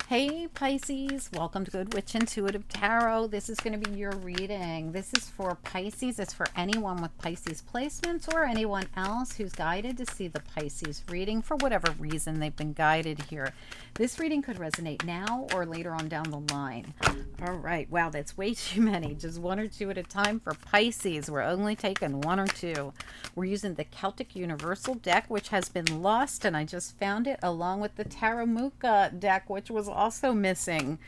Hey Pisces, welcome to Good Witch Intuitive Tarot. This is going to be your reading. This is for Pisces. It's for anyone with Pisces placements or anyone else who's guided to see the Pisces reading for whatever reason they've been guided here. This reading could resonate now or later on down the line. All right. Wow, that's way too many. Just one or two at a time for Pisces. We're only taking one or two. We're using the Celtic Universal deck, which has been lost, and I just found it along with the Taramuka deck, which was also missing.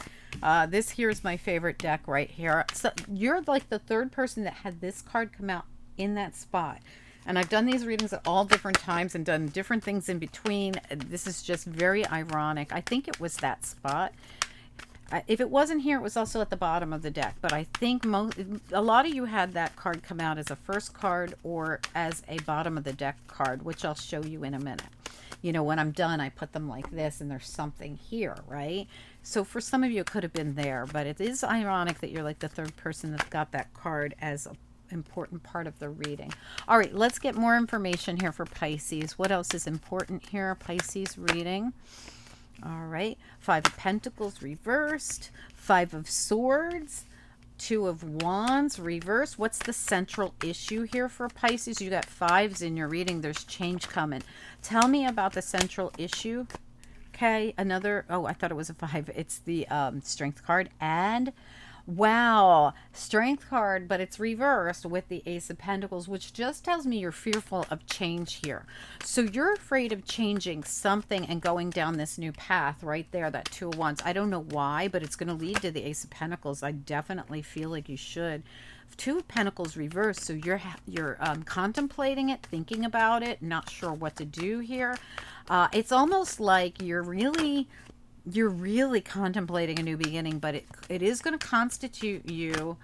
This here is my favorite deck right here. So you're like the third person that had this card come out in that spot. And I've done these readings at all different times and done different things in between. This is just very ironic. I think it was that spot. If it wasn't here, it was also at the bottom of the deck. But I think a lot of you had that card come out as a first card or as a bottom of the deck card, which I'll show you in a minute. You know, when I'm done, I put them like this and there's something here, right? So for some of you, it could have been there. But it is ironic that you're like the third person that's got that card as an important part of the reading. All right, let's get more information here for Pisces. What else is important here? Pisces reading. All right, Five of Pentacles reversed, Five of Swords, Two of Wands reversed. What's the central issue here for Pisces? You got fives in your reading. There's change coming. Tell me about the central issue. Okay, another, oh, I thought it was a five. It's the Strength card. And wow, Strength card, but it's reversed with the Ace of Pentacles, which just tells me you're fearful of change here. So you're afraid of changing something and going down this new path right there, that Two of Wands. I don't know why, but it's going to lead to the Ace of Pentacles. I definitely feel like you should. Two of Pentacles reversed, so you're contemplating it, thinking about it, not sure what to do here. It's almost like you're really contemplating a new beginning, but it is going to constitute you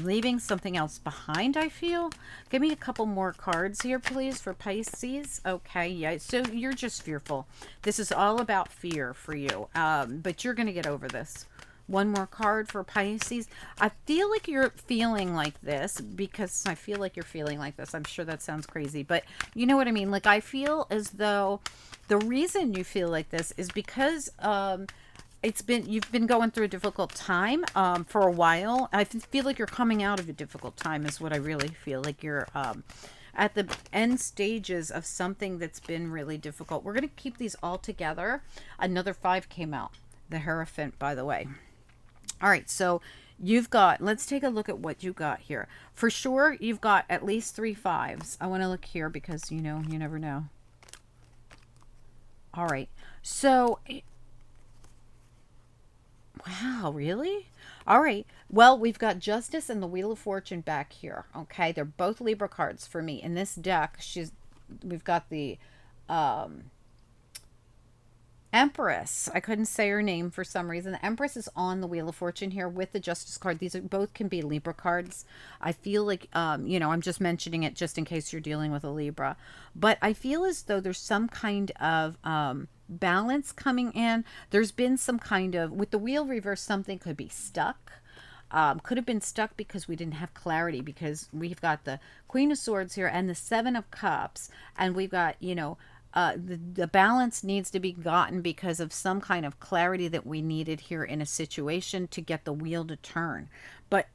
leaving something else behind, I feel. Give me a couple more cards here, please, for Pisces. Okay, yeah, so you're just fearful. This is all about fear for you, but you're going to get over this. One more card for Pisces. I feel like you're feeling like this because I feel like you're feeling like this. I'm sure that sounds crazy, but you know what I mean? Like, I feel as though the reason you feel like this is because you've been going through a difficult time for a while. I feel like you're coming out of a difficult time is what I really feel like. You're at the end stages of something that's been really difficult. We're going to keep these all together. Another five came out. The Hierophant, by the way. All right, so you've got, let's take a look at what you got here. For sure, you've got at least three fives. I want to look here because, you know, you never know. All right, so, wow, really? All right, well, we've got Justice and the Wheel of Fortune back here, okay? They're both Libra cards for me. In this deck, we've got the Empress. I couldn't say her name for some reason. The Empress is on the Wheel of Fortune here with the Justice card. These are both can be Libra cards. I feel like, you know, I'm just mentioning it just in case you're dealing with a Libra. But I feel as though there's some kind of balance coming in. There's been some kind of, with the wheel reverse, something could be stuck. Could have been stuck because we didn't have clarity, because we've got the Queen of Swords here and the Seven of Cups. And we've got, you know, the balance needs to be gotten because of some kind of clarity that we needed here in a situation to get the wheel to turn. But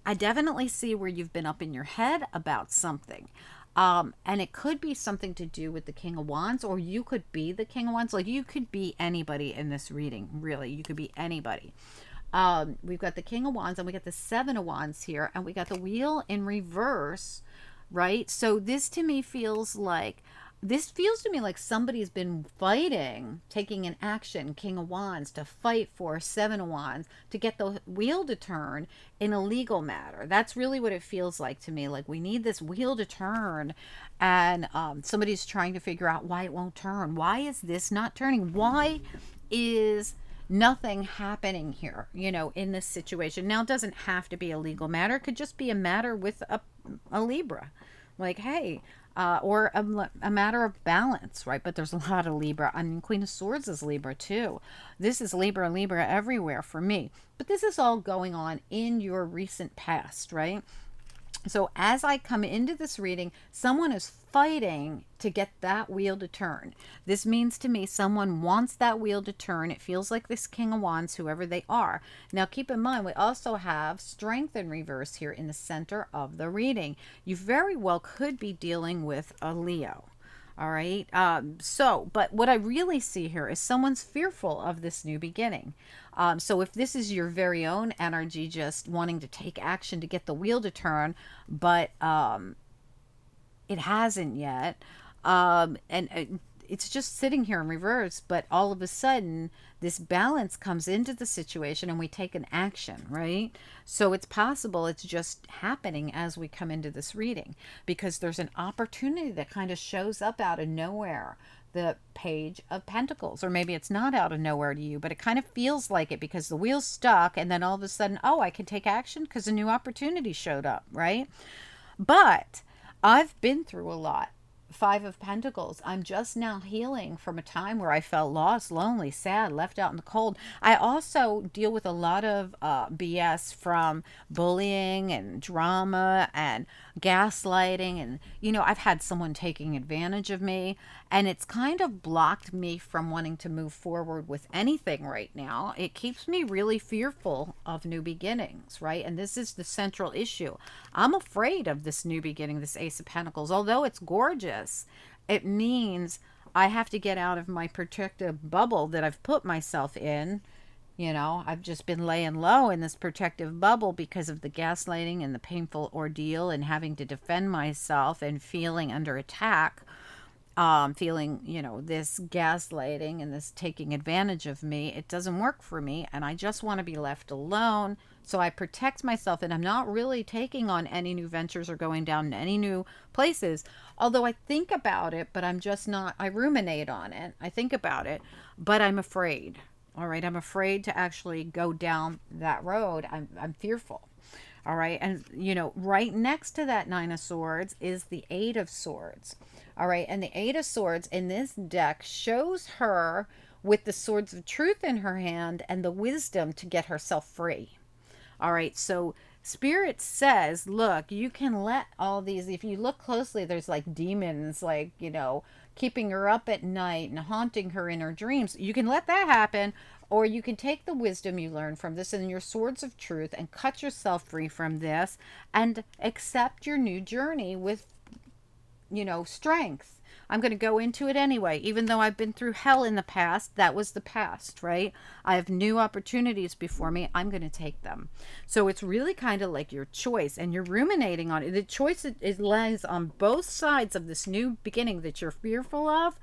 I definitely see where you've been up in your head about something. And it could be something to do with the King of Wands, or you could be the King of Wands. Like, you could be anybody in this reading, really. You could be anybody. We've got the King of Wands and we got the Seven of Wands here, and we got the wheel in reverse, right? So this to me feels like, somebody's been fighting, taking an action, King of Wands, to fight for Seven of Wands, to get the wheel to turn in a legal matter. That's really what it feels like to me. Like, we need this wheel to turn, and somebody's trying to figure out why it won't turn. Why is this not turning? Why is nothing happening here, you know, in this situation? Now, it doesn't have to be a legal matter. It could just be a matter with a Libra. Like, hey, or a matter of balance, right? But there's a lot of Libra. I mean, Queen of Swords is Libra too. This is Libra everywhere for me. But this is all going on in your recent past, right? So as I come into this reading, someone is fighting to get that wheel to turn. This means to me someone wants that wheel to turn. It feels like this King of Wands, whoever they are. Now keep in mind, we also have Strength in reverse here in the center of the reading. You very well could be dealing with a Leo. All right. But what I really see here is someone's fearful of this new beginning. So if this is your very own energy, just wanting to take action to get the wheel to turn, but it hasn't yet, and it's just sitting here in reverse, but all of a sudden this balance comes into the situation and we take an action, right? So it's possible it's just happening as we come into this reading, because there's an opportunity that kind of shows up out of nowhere. The Page of Pentacles, or maybe it's not out of nowhere to you, but it kind of feels like it because the wheel's stuck, and then all of a sudden, oh, I can take action because a new opportunity showed up, right? But I've been through a lot. Five of Pentacles. I'm just now healing from a time where I felt lost, lonely, sad, left out in the cold. I also deal with a lot of BS from bullying and drama and gaslighting. And, I've had someone taking advantage of me, and it's kind of blocked me from wanting to move forward with anything right now. It keeps me really fearful of new beginnings, right? And this is the central issue. I'm afraid of this new beginning, this Ace of Pentacles. Although it's gorgeous, it means I have to get out of my protective bubble that I've put myself in. I've just been laying low in this protective bubble because of the gaslighting and the painful ordeal and having to defend myself and feeling under attack. Feeling, this gaslighting and this taking advantage of me. It doesn't work for me, and I just want to be left alone. So I protect myself, and I'm not really taking on any new ventures or going down any new places. Although I think about it, but I'm just not, I ruminate on it. I think about it, but I'm afraid. All right. I'm afraid to actually go down that road. I'm fearful. All right. And, right next to that Nine of Swords is the Eight of Swords. All right. And the Eight of Swords in this deck shows her with the swords of truth in her hand and the wisdom to get herself free. All right. So Spirit says, look, you can let all these, if you look closely, there's like demons, like, keeping her up at night and haunting her in her dreams. You can let that happen, or you can take the wisdom you learn from this and your swords of truth and cut yourself free from this and accept your new journey with, strength. I'm going to go into it anyway. Even though I've been through hell in the past, that was the past, right? I have new opportunities before me. I'm going to take them. So it's really kind of like your choice, and you're ruminating on it. The choice, it lies on both sides of this new beginning that you're fearful of,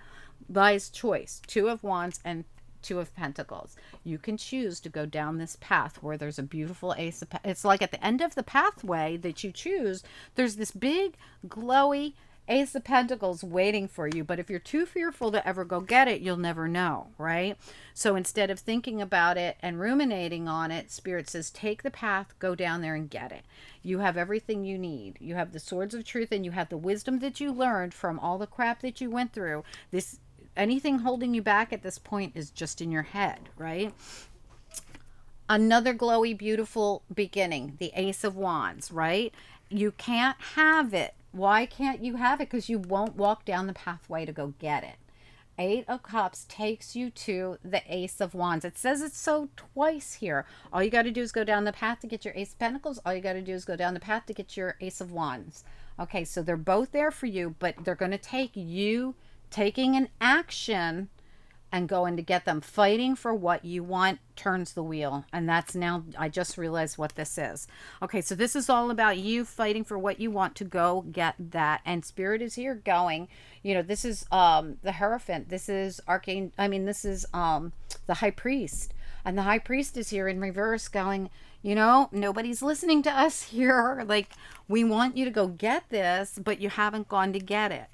lies choice. Two of Wands and Two of Pentacles. You can choose to go down this path where there's a beautiful Ace of Pentacles. It's like at the end of the pathway that you choose, there's this big, glowy Ace of Pentacles waiting for you. But if you're too fearful to ever go get it, you'll never know, right? So instead of thinking about it and ruminating on it, Spirit says, take the path, go down there and get it. You have everything you need. You have the swords of truth, and you have the wisdom that you learned from all the crap that you went through. Anything holding you back at this point is just in your head, right? Another glowy, beautiful beginning, the Ace of Wands, right? You can't have it. Why can't you have it? Because you won't walk down the pathway to go get it. Eight of Cups takes you to the Ace of Wands. It says it so twice here. All you got to do is go down the path to get your Ace of Pentacles. All you got to do is go down the path to get your Ace of Wands. Okay, so they're both there for you, but they're going to take you taking an action and going to get them. Fighting for what you want turns the wheel. And that's now, I just realized what this is. Okay, so this is all about you fighting for what you want to go get that. And Spirit is here going, this is the Hierophant. This is the High Priest. And the High Priest is here in reverse going, nobody's listening to us here. Like, we want you to go get this, but you haven't gone to get it.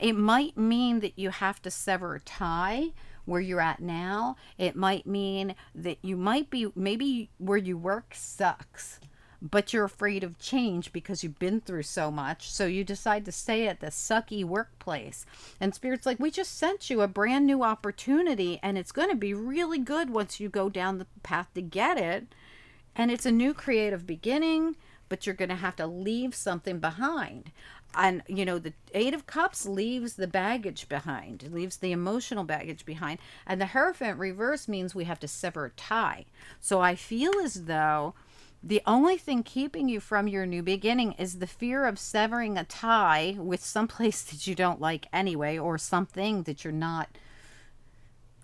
It might mean that you have to sever a tie where you're at now. It might mean that you might be, maybe where you work sucks, but you're afraid of change because you've been through so much. So you decide to stay at the sucky workplace. And Spirit's like, we just sent you a brand new opportunity, and it's going to be really good once you go down the path to get it. And it's a new creative beginning. but you're going to have to leave something behind. And, the Eight of Cups leaves the baggage behind, it leaves the emotional baggage behind. And the Hierophant reverse means we have to sever a tie. So I feel as though the only thing keeping you from your new beginning is the fear of severing a tie with someplace that you don't like anyway, or something that you're not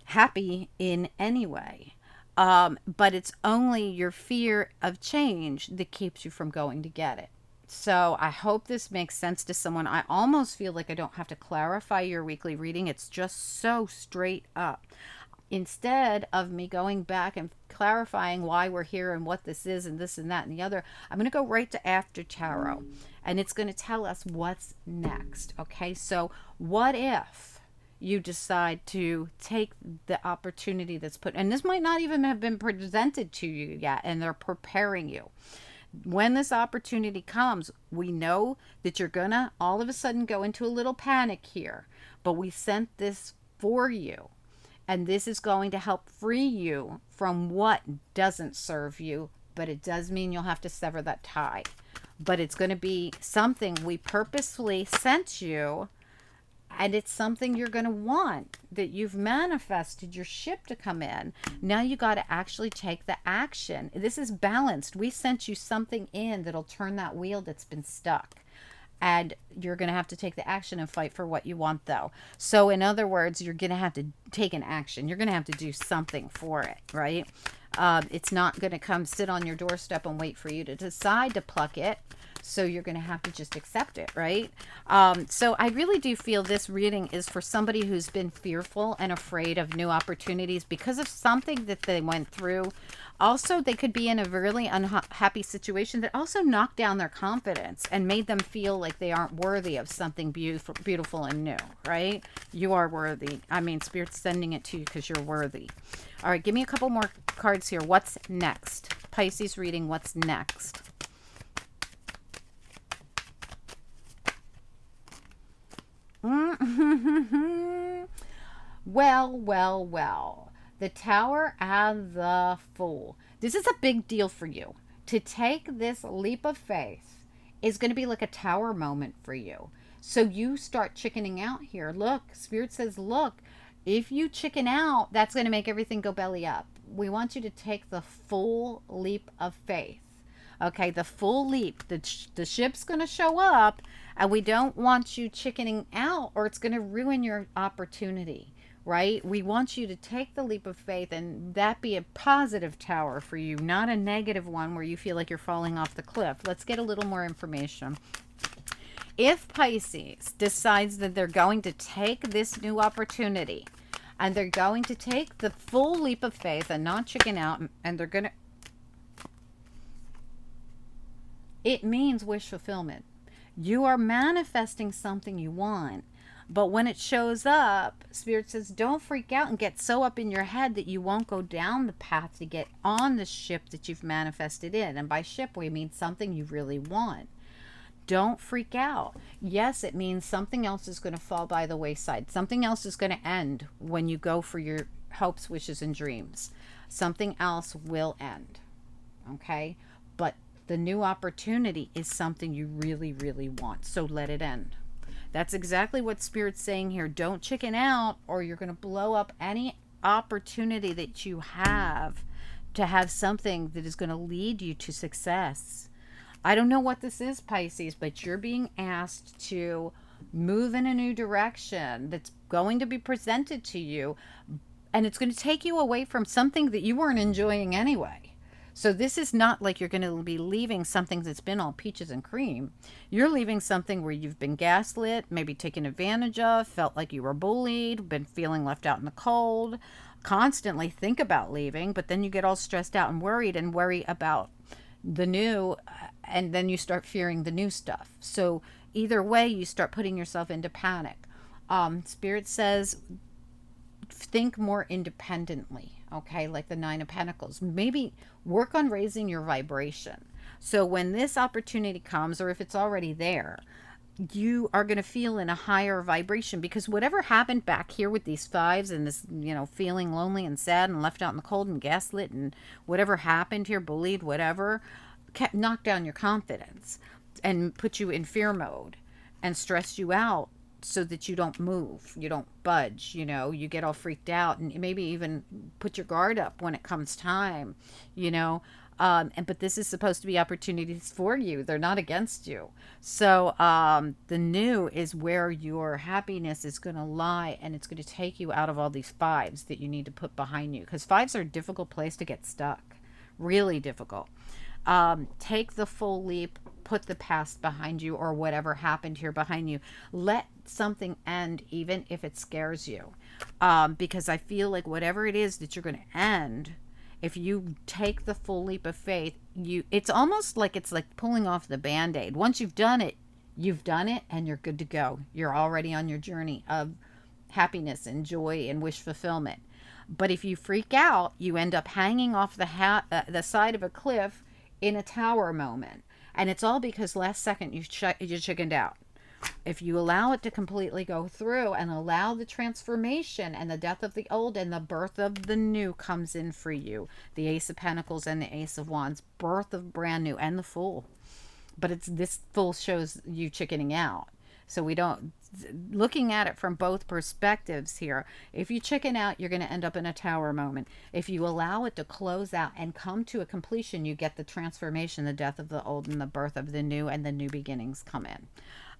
happy in anyway. But it's only your fear of change that keeps you from going to get it. So I hope this makes sense to someone. I almost feel like I don't have to clarify your weekly reading. It's just so straight up. Instead of me going back and clarifying why we're here and what this is and this and that and the other, I'm going to go right to After Tarot, and it's going to tell us what's next. Okay, so what if you decide to take the opportunity that's put, and this might not even have been presented to you yet, and they're preparing you. When this opportunity comes, we know that you're gonna all of a sudden go into a little panic here, but we sent this for you, and this is going to help free you from what doesn't serve you. But it does mean you'll have to sever that tie, but it's going to be something we purposefully sent you, and it's something you're going to want, that you've manifested your ship to come in. Now you got to actually take the action. This is balanced. We sent you something in that'll turn that wheel that's been stuck. And you're going to have to take the action and fight for what you want, though. So in other words, you're going to have to take an action. You're going to have to do something for it, right? It's not going to come sit on your doorstep and wait for you to decide to pluck it. So you're going to have to just accept it, right? So I really do feel this reading is for somebody who's been fearful and afraid of new opportunities because of something that they went through. Also, they could be in a really unhappy situation that also knocked down their confidence and made them feel like they aren't worthy of something beautiful and new, right? You are worthy. I mean, Spirit's sending it to you because you're worthy. All right, give me a couple more cards here. What's next? Pisces reading, what's next? Well. The Tower and the Fool. This is a big deal for you. To take this leap of faith is going to be like a tower moment for you. So you start chickening out here. Look, Spirit says, look, if you chicken out, that's going to make everything go belly up. We want you to take the full leap of faith. Okay, the full leap. The ship's going to show up, and we don't want you chickening out, or it's going to ruin your opportunity, right? We want you to take the leap of faith, and that be a positive tower for you, not a negative one where you feel like you're falling off the cliff. Let's get a little more information. If Pisces decides that they're going to take this new opportunity, and they're going to take the full leap of faith and not chicken out, and they're going to, it means wish fulfillment. You are manifesting something you want. But when it shows up, Spirit says, don't freak out and get so up in your head that you won't go down the path to get on the ship that you've manifested in. And by ship, we mean something you really want. Don't freak out. Yes, it means something else is going to fall by the wayside. Something else is going to end when you go for your hopes, wishes, and dreams. Something else will end. Okay? But the new opportunity is something you really, really want. So let it end. That's exactly what Spirit's saying here. Don't chicken out, or you're going to blow up any opportunity that you have to have something that is going to lead you to success. I don't know what this is, Pisces, but you're being asked to move in a new direction that's going to be presented to you, and it's going to take you away from something that you weren't enjoying anyway. So this is not like you're going to be leaving something that's been all peaches and cream. You're leaving something where you've been gaslit, maybe taken advantage of, felt like you were bullied, been feeling left out in the cold, constantly think about leaving, but then you get all stressed out and worry about the new, and then you start fearing the new stuff. So either way, you start putting yourself into panic. Spirit says, think more independently, okay, like the Nine of Pentacles. Maybe work on raising your vibration. So when this opportunity comes, or if it's already there, you are going to feel in a higher vibration, because whatever happened back here with these fives and this, feeling lonely and sad and left out in the cold and gaslit and whatever happened here, bullied, whatever, knock down your confidence and put you in fear mode and stress you out so that you don't move, you don't budge, you get all freaked out and maybe even put your guard up when it comes time, you know. But this is supposed to be opportunities for you. They're not against you. So the new is where your happiness is going to lie, and it's going to take you out of all these fives that you need to put behind you, because fives are a difficult place to get stuck, really difficult. Take the full leap, put the past behind you or whatever happened here behind you. Let something end, even if it scares you. Because I feel like whatever it is that you're going to end, if you take the full leap of faith, it's almost like it's like pulling off the band-aid. Once you've done it, and you're good to go. You're already on your journey of happiness and joy and wish fulfillment. But if you freak out, you end up hanging off the side of a cliff in a tower moment. And it's all because last second you chickened out. If you allow it to completely go through and allow the transformation and the death of the old and the birth of the new comes in for you, the Ace of Pentacles and the Ace of Wands, birth of brand new, and the Fool. But this Fool shows you chickening out. So we don't, looking at it from both perspectives here, if you chicken out, you're going to end up in a tower moment. If you allow it to close out and come to a completion, you get the transformation, the death of the old and the birth of the new, and the new beginnings come in.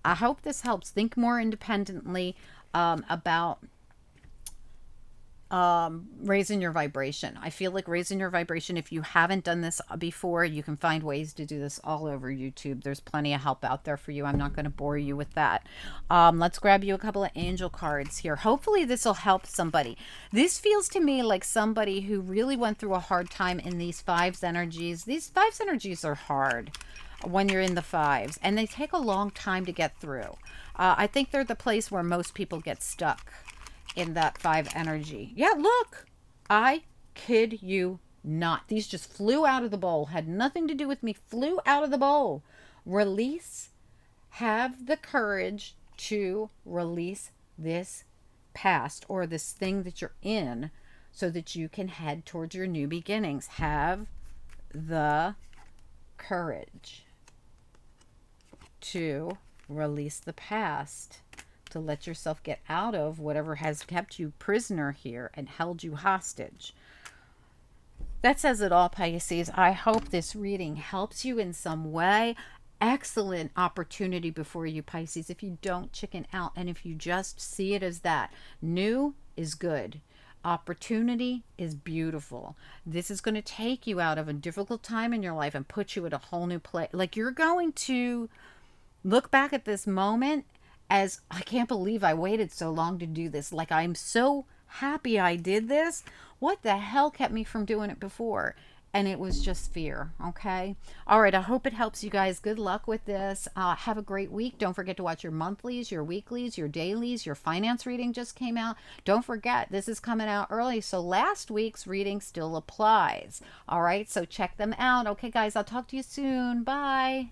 I hope this helps. Think more independently about raising your vibration. I feel like raising your vibration, if you haven't done this before, you can find ways to do this all over YouTube. There's plenty of help out there for you. I'm not going to bore you with that. Let's grab you a couple of angel cards here. Hopefully this will help somebody. This feels to me like somebody who really went through a hard time in these fives energies. These fives energies are hard when you're in the fives, and they take a long time to get through. I think they're the place where most people get stuck, in that five energy. Yeah, look, I kid you not. These just flew out of the bowl. Had nothing to do with me. Flew out of the bowl. Release. Have the courage to release this past or this thing that you're in so that you can head towards your new beginnings. Have the courage to release the past, to let yourself get out of whatever has kept you prisoner here and held you hostage. That says it all, Pisces. I hope this reading helps you in some way. Excellent opportunity before you, Pisces, if you don't chicken out and if you just see it as that. New is good. Opportunity is beautiful. This is going to take you out of a difficult time in your life and put you at a whole new place. Like, you're going to look back at this moment as, I can't believe I waited so long to do this. Like, I'm so happy I did this. What the hell kept me from doing it before? And it was just fear. Okay. All right. I hope it helps you guys. Good luck with this. Have a great week. Don't forget to watch your monthlies, your weeklies, your dailies. Your finance reading just came out. Don't forget, this is coming out early, so last week's reading still applies. All right. So check them out. Okay, guys. I'll talk to you soon. Bye.